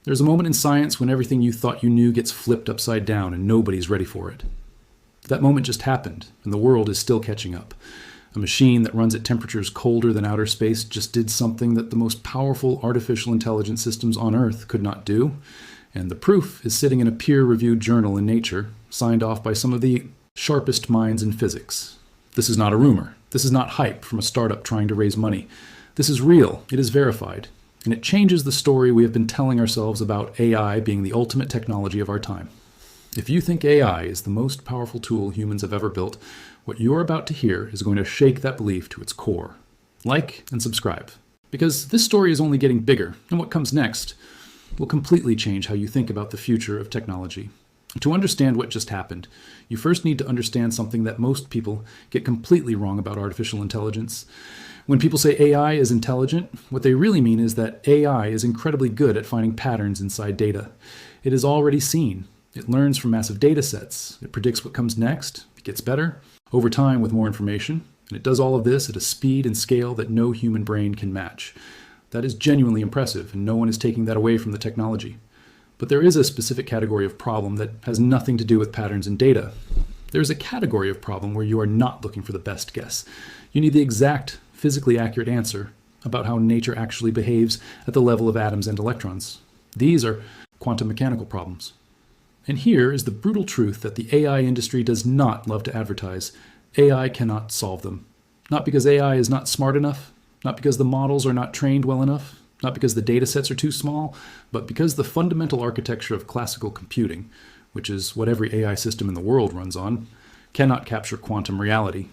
There's a moment in science when everything you thought you knew gets flipped upside down and nobody's ready for it. That moment just happened, and the world is still catching up. A machine that runs at temperatures colder than outer space just did something that the most powerful artificial intelligence systems on Earth could not do, and the proof is sitting in a peer-reviewed journal in Nature, signed off by some of the sharpest minds in physics. This is not a rumor. This is not hype from a startup trying to raise money. This is real. It is verified. And it changes the story we have been telling ourselves about AI being the ultimate technology of our time. If you think AI is the most powerful tool humans have ever built, what you're about to hear is going to shake that belief to its core. Like and subscribe, because this story is only getting bigger, and what comes next will completely change how you think about the future of technology. To understand what just happened, you first need to understand something that most people get completely wrong about artificial intelligence. When people say AI is intelligent, what they really mean is that AI is incredibly good at finding patterns inside data. It is already seen. It learns from massive data sets. It predicts what comes next. It gets better over time with more information. And it does all of this at a speed and scale that no human brain can match. That is genuinely impressive, and no one is taking that away from the technology. But there is a specific category of problem that has nothing to do with patterns in data. There's a category of problem where you are not looking for the best guess. You need the exact, physically accurate answer about how nature actually behaves at the level of atoms and electrons. These are quantum mechanical problems. And here is the brutal truth that the AI industry does not love to advertise. AI cannot solve them. Not because AI is not smart enough, not because the models are not trained well enough, not because the data sets are too small, but because the fundamental architecture of classical computing, which is what every AI system in the world runs on, cannot capture quantum reality.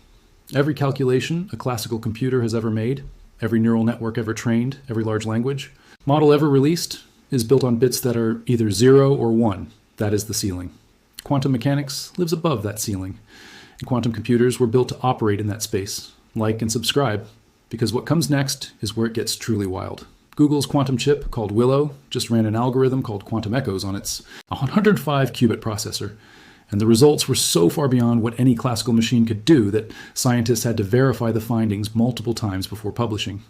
Every calculation a classical computer has ever made, every neural network ever trained, every large language model ever released, is built on bits that are either 0 or 1. That is the ceiling. Quantum mechanics lives above that ceiling, and quantum computers were built to operate in that space. Like and subscribe, because what comes next is where it gets truly wild. Google's quantum chip, called Willow, just ran an algorithm called quantum echoes on its 105-qubit processor, and the results were so far beyond what any classical machine could do that scientists had to verify the findings multiple times before publishing.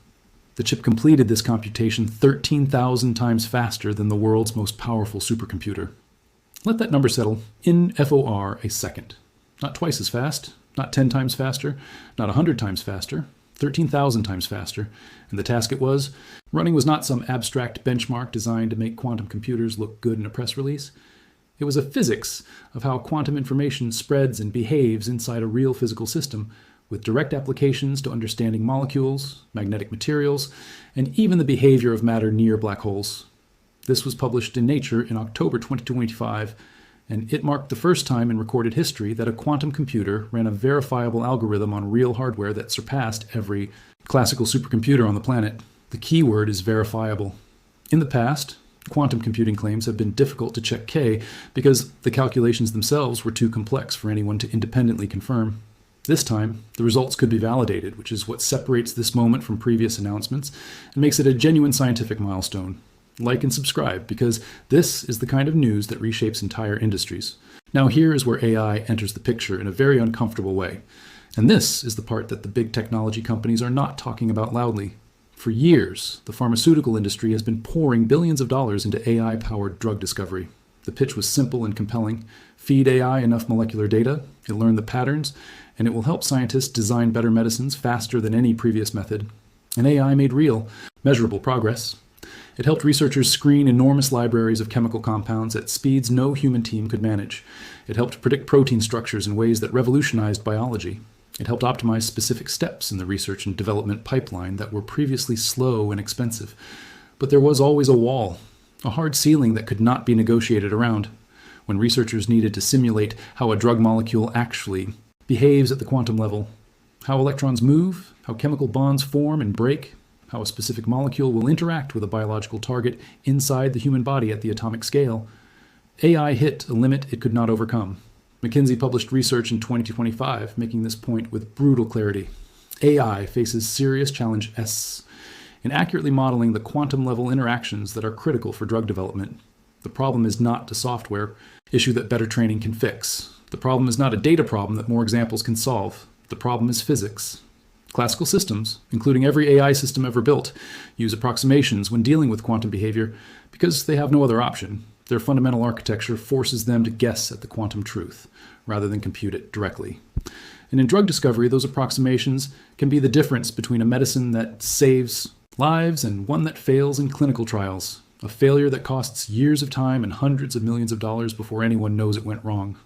The chip completed this computation 13,000 times faster than the world's most powerful supercomputer. Let that number settle in FOR a second. Not twice as fast, not 10 times faster, not 100 times faster, 13,000 times faster. And the task it was, running was not some abstract benchmark designed to make quantum computers look good in a press release. It was a physics of how quantum information spreads and behaves inside a real physical system, with direct applications to understanding molecules, magnetic materials, and even the behavior of matter near black holes. This was published in Nature in October 2025, and it marked the first time in recorded history that a quantum computer ran a verifiable algorithm on real hardware that surpassed every classical supercomputer on the planet. The key word is verifiable. In the past, quantum computing claims have been difficult to check K because the calculations themselves were too complex for anyone to independently confirm. This time, the results could be validated, which is what separates this moment from previous announcements and makes it a genuine scientific milestone. Like and subscribe, because this is the kind of news that reshapes entire industries. Now here is where AI enters the picture in a very uncomfortable way. And this is the part that the big technology companies are not talking about loudly. For years, the pharmaceutical industry has been pouring billions of dollars into AI-powered drug discovery. The pitch was simple and compelling. Feed AI enough molecular data, it'll learn the patterns, and it will help scientists design better medicines faster than any previous method. And AI made real, measurable progress. It helped researchers screen enormous libraries of chemical compounds at speeds no human team could manage. It helped predict protein structures in ways that revolutionized biology. It helped optimize specific steps in the research and development pipeline that were previously slow and expensive. But there was always a wall, a hard ceiling that could not be negotiated around. When researchers needed to simulate how a drug molecule actually behaves at the quantum level, how electrons move, how chemical bonds form and break, how a specific molecule will interact with a biological target inside the human body at the atomic scale, AI hit a limit it could not overcome. McKinsey published research in 2025 making this point with brutal clarity. AI faces serious challenge S in accurately modeling the quantum-level interactions that are critical for drug development. The problem is not a software issue that better training can fix. The problem is not a data problem that more examples can solve. The problem is physics. Classical systems, including every AI system ever built, use approximations when dealing with quantum behavior because they have no other option. Their fundamental architecture forces them to guess at the quantum truth rather than compute it directly. And in drug discovery, those approximations can be the difference between a medicine that saves lives and one that fails in clinical trials, a failure that costs years of time and hundreds of millions of dollars before anyone knows it went wrong.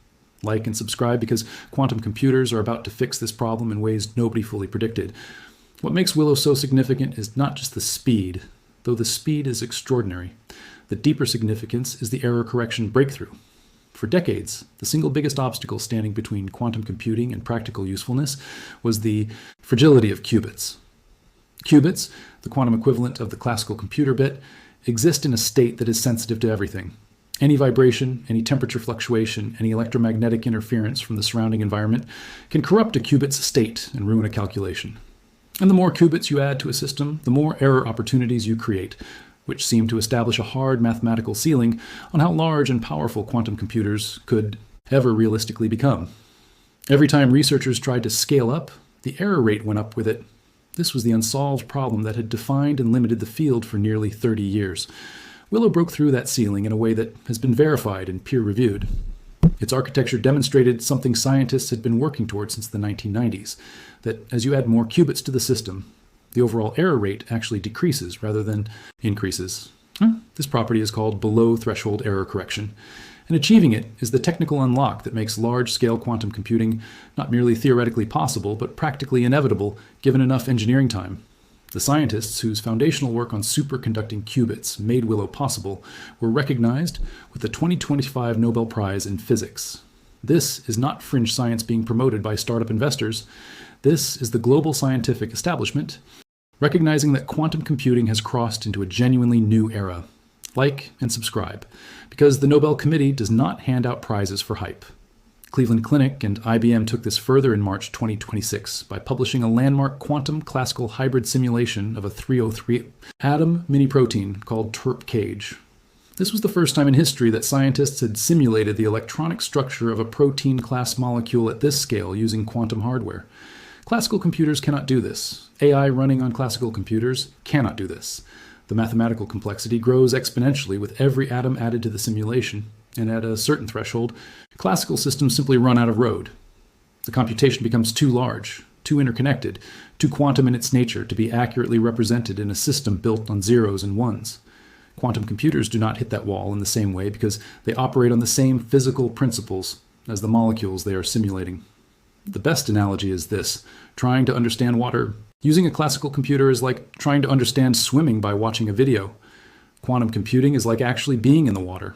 Like and subscribe because quantum computers are about to fix this problem in ways nobody fully predicted. What makes Willow so significant is not just the speed, though the speed is extraordinary. The deeper significance is the error correction breakthrough. For decades, the single biggest obstacle standing between quantum computing and practical usefulness was the fragility of qubits. Qubits, the quantum equivalent of the classical computer bit, exist in a state that is sensitive to everything. Any vibration, any temperature fluctuation, any electromagnetic interference from the surrounding environment can corrupt a qubit's state and ruin a calculation. And the more qubits you add to a system, the more error opportunities you create, which seem to establish a hard mathematical ceiling on how large and powerful quantum computers could ever realistically become. Every time researchers tried to scale up, the error rate went up with it. This was the unsolved problem that had defined and limited the field for nearly 30 years. Willow broke through that ceiling in a way that has been verified and peer-reviewed. Its architecture demonstrated something scientists had been working toward since the 1990s, that as you add more qubits to the system, the overall error rate actually decreases rather than increases. This property is called below-threshold error correction, and achieving it is the technical unlock that makes large-scale quantum computing not merely theoretically possible, but practically inevitable given enough engineering time. The scientists whose foundational work on superconducting qubits made Willow possible were recognized with the 2025 Nobel Prize in Physics. This is not fringe science being promoted by startup investors. This is the global scientific establishment recognizing that quantum computing has crossed into a genuinely new era. Like and subscribe, because the Nobel Committee does not hand out prizes for hype. Cleveland Clinic and IBM took this further in March 2026 by publishing a landmark quantum classical hybrid simulation of a 303 atom mini-protein called TERP-Cage. This was the first time in history that scientists had simulated the electronic structure of a protein-class molecule at this scale using quantum hardware. Classical computers cannot do this. AI running on classical computers cannot do this. The mathematical complexity grows exponentially with every atom added to the simulation, and at a certain threshold, classical systems simply run out of road. The computation becomes too large, too interconnected, too quantum in its nature to be accurately represented in a system built on zeros and ones. Quantum computers do not hit that wall in the same way because they operate on the same physical principles as the molecules they are simulating. The best analogy is this: trying to understand water. Using a classical computer is like trying to understand swimming by watching a video. Quantum computing is like actually being in the water.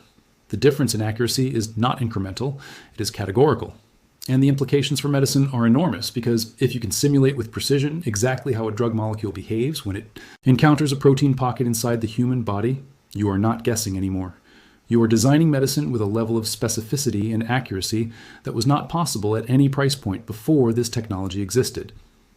The difference in accuracy is not incremental, it is categorical. And the implications for medicine are enormous because if you can simulate with precision exactly how a drug molecule behaves when it encounters a protein pocket inside the human body, you are not guessing anymore. You are designing medicine with a level of specificity and accuracy that was not possible at any price point before this technology existed.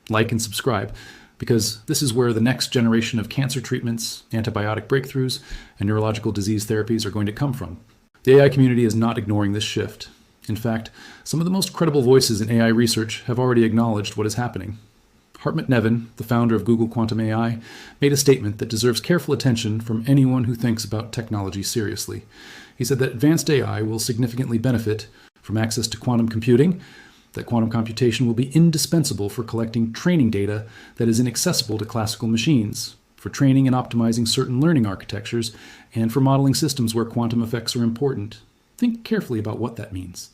Like and subscribe, because this is where the next generation of cancer treatments, antibiotic breakthroughs, and neurological disease therapies are going to come from. The AI community is not ignoring this shift. In fact, some of the most credible voices in AI research have already acknowledged what is happening. Hartmut Nevin, the founder of Google Quantum AI, made a statement that deserves careful attention from anyone who thinks about technology seriously. He said that advanced AI will significantly benefit from access to quantum computing, that quantum computation will be indispensable for collecting training data that is inaccessible to classical machines, for training and optimizing certain learning architectures, and for modeling systems where quantum effects are important. Think carefully about what that means.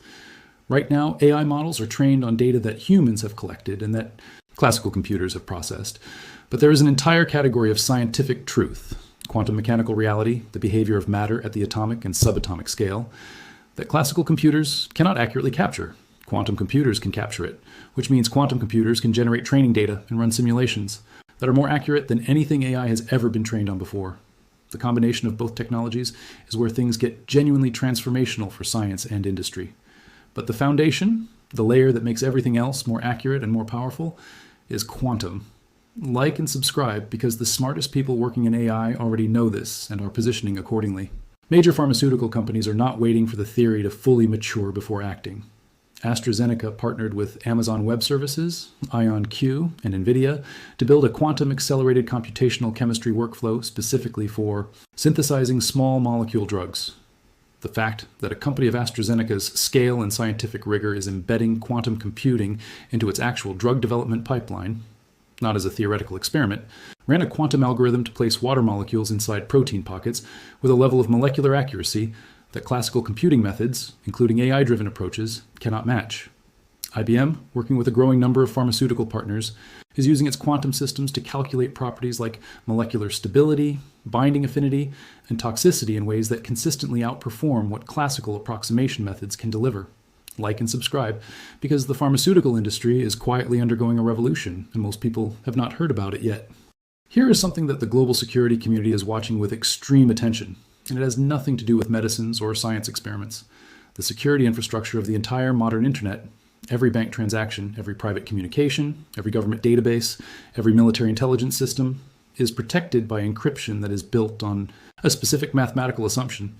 Right now, AI models are trained on data that humans have collected and that classical computers have processed. But there is an entire category of scientific truth, quantum mechanical reality, the behavior of matter at the atomic and subatomic scale, that classical computers cannot accurately capture. Quantum computers can capture it, which means quantum computers can generate training data and run simulations that are more accurate than anything AI has ever been trained on before. The combination of both technologies is where things get genuinely transformational for science and industry. But the foundation, the layer that makes everything else more accurate and more powerful, is quantum. Like and subscribe because the smartest people working in AI already know this and are positioning accordingly. Major pharmaceutical companies are not waiting for the theory to fully mature before acting. AstraZeneca partnered with Amazon Web Services, IonQ, and NVIDIA to build a quantum-accelerated computational chemistry workflow specifically for synthesizing small molecule drugs. The fact that a company of AstraZeneca's scale and scientific rigor is embedding quantum computing into its actual drug development pipeline, not as a theoretical experiment, ran a quantum algorithm to place water molecules inside protein pockets with a level of molecular accuracy that classical computing methods, including AI-driven approaches, cannot match. IBM, working with a growing number of pharmaceutical partners, is using its quantum systems to calculate properties like molecular stability, binding affinity, and toxicity in ways that consistently outperform what classical approximation methods can deliver. Like and subscribe, because the pharmaceutical industry is quietly undergoing a revolution, and most people have not heard about it yet. Here is something that the global security community is watching with extreme attention, and it has nothing to do with medicines or science experiments. The security infrastructure of the entire modern internet, every bank transaction, every private communication, every government database, every military intelligence system, is protected by encryption that is built on a specific mathematical assumption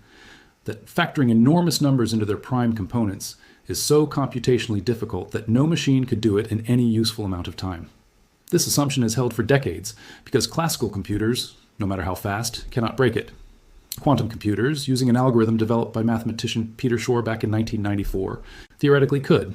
that factoring enormous numbers into their prime components is so computationally difficult that no machine could do it in any useful amount of time. This assumption is held for decades because classical computers, no matter how fast, cannot break it. Quantum computers, using an algorithm developed by mathematician Peter Shor back in 1994, theoretically could.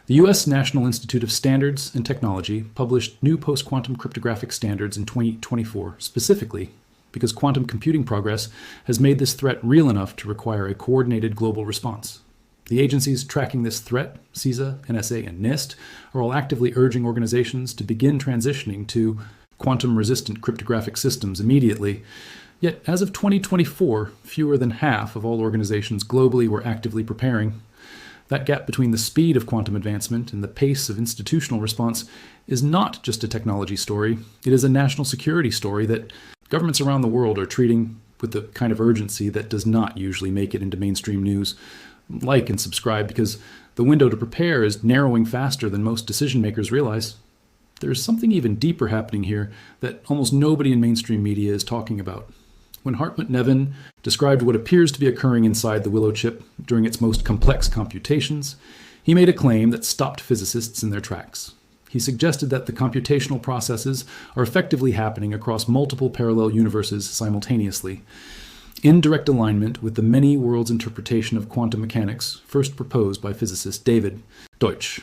The U.S. National Institute of Standards and Technology published new post-quantum cryptographic standards in 2024, specifically because quantum computing progress has made this threat real enough to require a coordinated global response. The agencies tracking this threat, CISA, NSA, and NIST, are all actively urging organizations to begin transitioning to quantum-resistant cryptographic systems immediately. Yet, as of 2024, fewer than half of all organizations globally were actively preparing. That gap between the speed of quantum advancement and the pace of institutional response is not just a technology story. It is a national security story that governments around the world are treating with the kind of urgency that does not usually make it into mainstream news. Like and subscribe, because the window to prepare is narrowing faster than most decision makers realize. There is something even deeper happening here that almost nobody in mainstream media is talking about. When Hartmut Neven described what appears to be occurring inside the Willow chip during its most complex computations, he made a claim that stopped physicists in their tracks. He suggested that the computational processes are effectively happening across multiple parallel universes simultaneously, in direct alignment with the many worlds interpretation of quantum mechanics first proposed by physicist David Deutsch.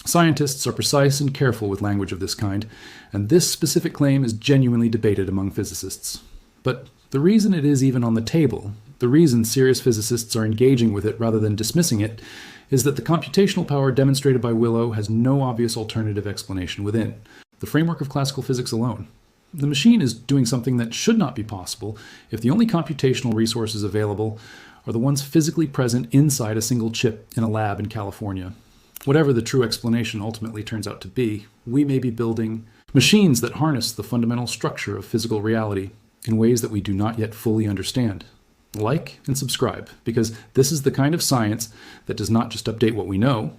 Scientists are precise and careful with language of this kind, and this specific claim is genuinely debated among physicists. But the reason it is even on the table, the reason serious physicists are engaging with it rather than dismissing it, is that the computational power demonstrated by Willow has no obvious alternative explanation within the framework of classical physics alone. The machine is doing something that should not be possible if the only computational resources available are the ones physically present inside a single chip in a lab in California. Whatever the true explanation ultimately turns out to be, we may be building machines that harness the fundamental structure of physical reality in ways that we do not yet fully understand. Like and subscribe, because this is the kind of science that does not just update what we know,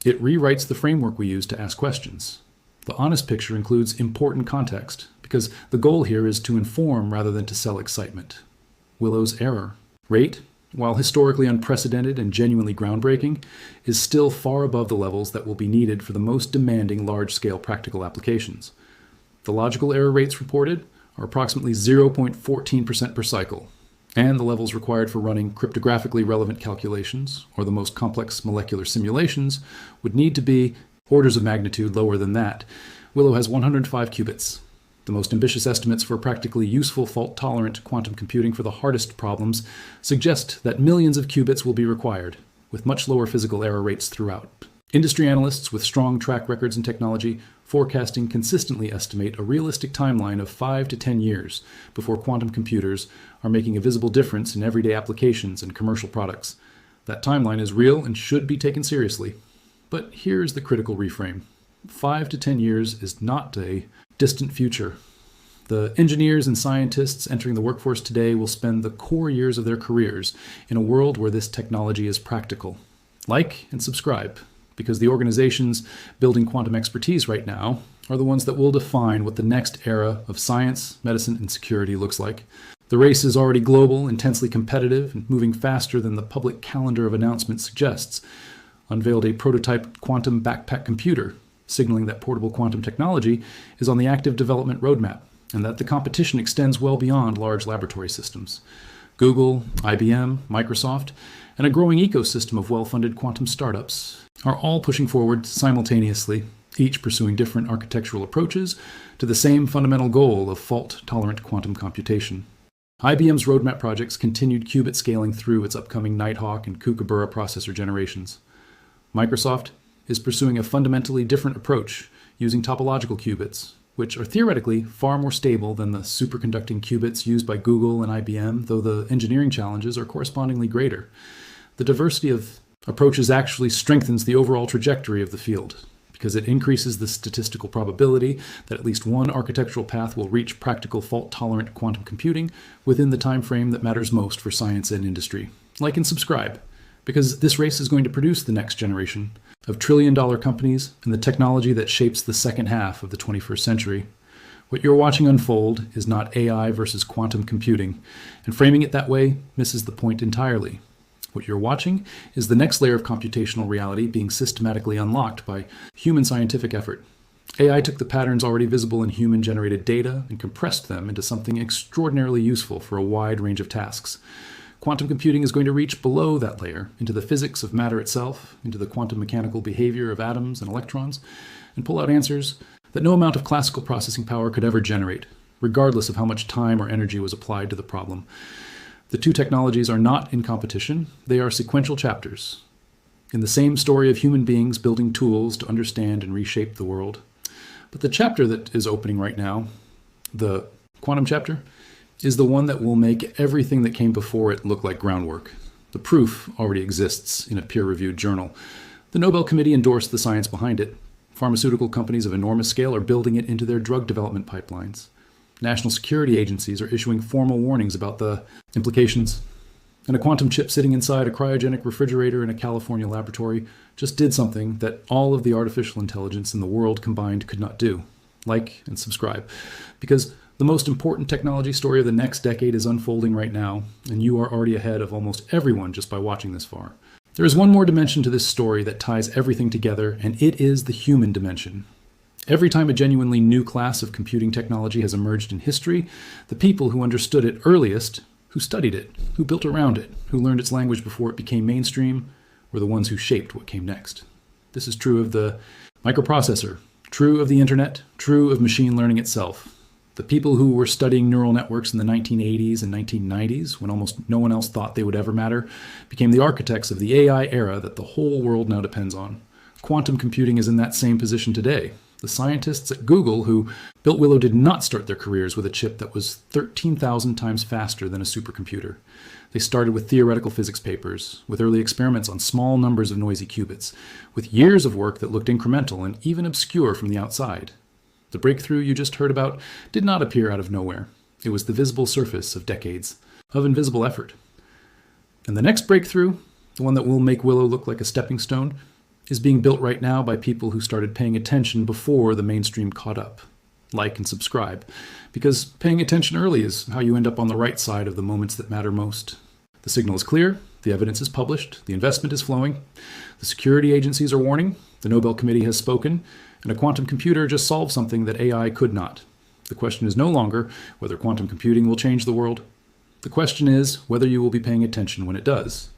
it rewrites the framework we use to ask questions. The honest picture includes important context, because the goal here is to inform rather than to sell excitement. Willow's error rate, while historically unprecedented and genuinely groundbreaking, is still far above the levels that will be needed for the most demanding large-scale practical applications. The logical error rates reported are approximately 0.14% per cycle, and the levels required for running cryptographically relevant calculations, or the most complex molecular simulations, would need to be orders of magnitude lower than that. Willow has 105 qubits. The most ambitious estimates for practically useful fault-tolerant quantum computing for the hardest problems suggest that millions of qubits will be required, with much lower physical error rates throughout. Industry analysts with strong track records in technology forecasting consistently estimate a realistic timeline of 5 to 10 years before quantum computers are making a visible difference in everyday applications and commercial products. That timeline is real and should be taken seriously. But here's the critical reframe. 5 to 10 years is not a distant future. The engineers and scientists entering the workforce today will spend the core years of their careers in a world where this technology is practical. Like and subscribe, because the organizations building quantum expertise right now are the ones that will define what the next era of science, medicine, and security looks like. The race is already global, intensely competitive, and moving faster than the public calendar of announcements suggests. unveiled a prototype quantum backpack computer, signaling that portable quantum technology is on the active development roadmap and that the competition extends well beyond large laboratory systems. Google, IBM, Microsoft, and a growing ecosystem of well-funded quantum startups are all pushing forward simultaneously, each pursuing different architectural approaches to the same fundamental goal of fault-tolerant quantum computation. IBM's roadmap projects continued qubit scaling through its upcoming Nighthawk and Kookaburra processor generations. Microsoft is pursuing a fundamentally different approach using topological qubits, which are theoretically far more stable than the superconducting qubits used by Google and IBM, though the engineering challenges are correspondingly greater. The diversity of approaches actually strengthens the overall trajectory of the field, because it increases the statistical probability that at least one architectural path will reach practical fault-tolerant quantum computing within the time frame that matters most for science and industry. Like and subscribe, because this race is going to produce the next generation of trillion-dollar companies and the technology that shapes the second half of the 21st century. What you're watching unfold is not AI versus quantum computing, and framing it that way misses the point entirely. What you're watching is the next layer of computational reality being systematically unlocked by human scientific effort. AI took the patterns already visible in human-generated data and compressed them into something extraordinarily useful for a wide range of tasks. Quantum computing is going to reach below that layer, into the physics of matter itself, into the quantum mechanical behavior of atoms and electrons, and pull out answers that no amount of classical processing power could ever generate, regardless of how much time or energy was applied to the problem. The two technologies are not in competition, they are sequential chapters in the same story of human beings building tools to understand and reshape the world. But the chapter that is opening right now, the quantum chapter, is the one that will make everything that came before it look like groundwork. The proof already exists in a peer-reviewed journal. The Nobel Committee endorsed the science behind it. Pharmaceutical companies of enormous scale are building it into their drug development pipelines. National security agencies are issuing formal warnings about the implications. And a quantum chip sitting inside a cryogenic refrigerator in a California laboratory just did something that all of the artificial intelligence in the world combined could not do. Like and subscribe. Because the most important technology story of the next decade is unfolding right now, and you are already ahead of almost everyone just by watching this far. There is one more dimension to this story that ties everything together, and it is the human dimension. Every time a genuinely new class of computing technology has emerged in history, the people who understood it earliest, who studied it, who built around it, who learned its language before it became mainstream, were the ones who shaped what came next. This is true of the microprocessor, true of the internet, true of machine learning itself. The people who were studying neural networks in the 1980s and 1990s, when almost no one else thought they would ever matter, became the architects of the AI era that the whole world now depends on. Quantum computing is in that same position today. The scientists at Google who built Willow did not start their careers with a chip that was 13,000 times faster than a supercomputer. They started with theoretical physics papers, with early experiments on small numbers of noisy qubits, with years of work that looked incremental and even obscure from the outside. The breakthrough you just heard about did not appear out of nowhere. It was the visible surface of decades of invisible effort. And the next breakthrough, the one that will make Willow look like a stepping stone, is being built right now by people who started paying attention before the mainstream caught up. Like and subscribe, because paying attention early is how you end up on the right side of the moments that matter most. The signal is clear, the evidence is published, the investment is flowing, the security agencies are warning, the Nobel Committee has spoken, and a quantum computer just solved something that AI could not. The question is no longer whether quantum computing will change the world. The question is whether you will be paying attention when it does.